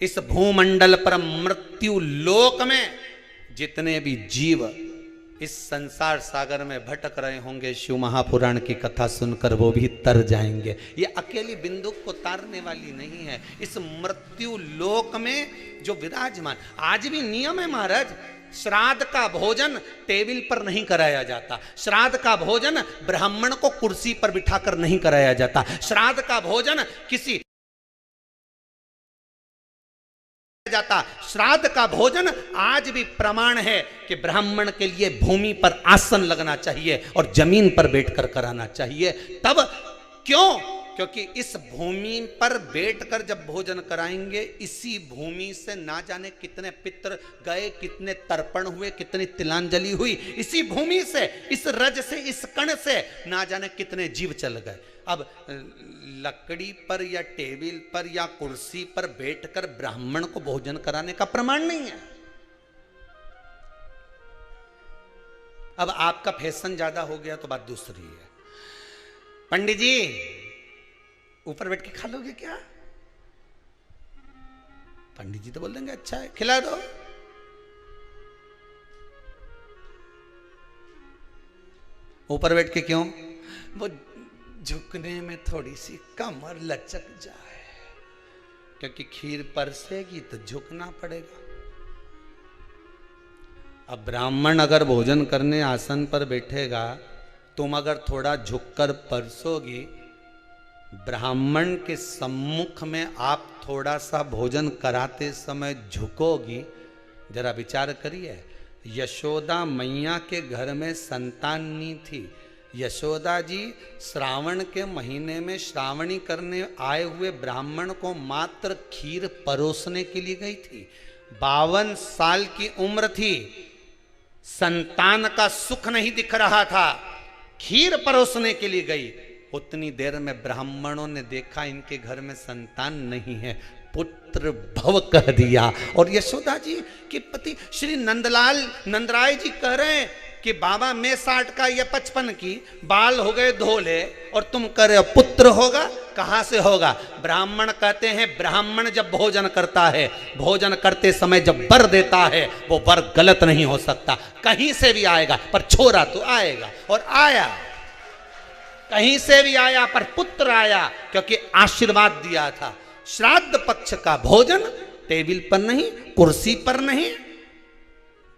इस भूमंडल पर मृत्यु लोक में जितने भी जीव इस संसार सागर में भटक रहे होंगे, शिव महापुराण की कथा सुनकर वो भी तर जाएंगे। ये अकेली बिंदुक को तारने वाली नहीं है। इस मृत्यु लोक में जो विराजमान, आज भी नियम है महाराज, श्राद्ध का भोजन टेबल पर नहीं कराया जाता। श्राद्ध का भोजन ब्राह्मण को कुर्सी पर बिठाकर नहीं कराया जाता। श्राद्ध का भोजन किसी जाता। श्राद्ध का भोजन आज भी प्रमाण है कि ब्राह्मण के लिए भूमि पर आसन लगना चाहिए और जमीन पर बैठकर कराना चाहिए। तब क्यों? क्योंकि इस भूमि पर बैठकर जब भोजन कराएंगे, इसी भूमि से ना जाने कितने पितृ गए, कितने तर्पण हुए, कितनी तिलांजलि हुई। इसी भूमि से, इस रज से, इस कण से ना जाने कितने जीव चल गए। अब लकड़ी पर या टेबल पर या कुर्सी पर बैठकर ब्राह्मण को भोजन कराने का प्रमाण नहीं है। अब आपका फैशन ज्यादा हो गया तो बात दूसरी है। पंडित जी ऊपर बैठ के खा लोगे क्या? पंडित जी तो बोल देंगे अच्छा है, खिला दो। ऊपर बैठ के क्यों? वो झुकने में थोड़ी सी कमर लचक जाए, क्योंकि खीर परसेगी तो झुकना पड़ेगा। अब ब्राह्मण अगर भोजन करने आसन पर बैठेगा, तुम अगर थोड़ा झुककर परसोगी, ब्राह्मण के सम्मुख में आप थोड़ा सा भोजन कराते समय झुकोगी। जरा विचार करिए, यशोदा मैया के घर में संतान नहीं थी। यशोदा जी श्रावण के महीने में श्रावणी करने आए हुए ब्राह्मण को मात्र खीर परोसने के लिए गई थी। 52 साल की उम्र थी, संतान का सुख नहीं दिख रहा था, खीर परोसने के लिए गई। उतनी देर में ब्राह्मणों ने देखा इनके घर में संतान नहीं है, पुत्र भव कह दिया। और यशोदा जी के पति श्री नंदराय जी कह रहे हैं कि बाबा मैं 60 का या 55 की, बाल हो गए धोले और तुम कह रहे हो पुत्र होगा। कहां से होगा? ब्राह्मण कहते हैं ब्राह्मण जब भोजन करता है, भोजन करते समय जब वर देता है, वो वर गलत नहीं हो सकता, कहीं से भी आएगा, पर छोरा तो आएगा। और आया, कहीं से भी आया, पर पुत्र आया, क्योंकि आशीर्वाद दिया था। श्राद्ध पक्ष का भोजन टेबल पर नहीं, कुर्सी पर नहीं,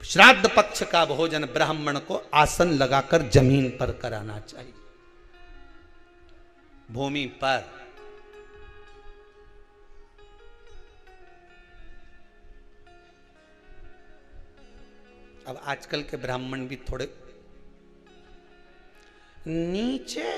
श्राद्ध पक्ष का भोजन ब्राह्मण को आसन लगाकर जमीन पर कराना चाहिए, भूमि पर। अब आजकल के ब्राह्मण भी थोड़े नीचे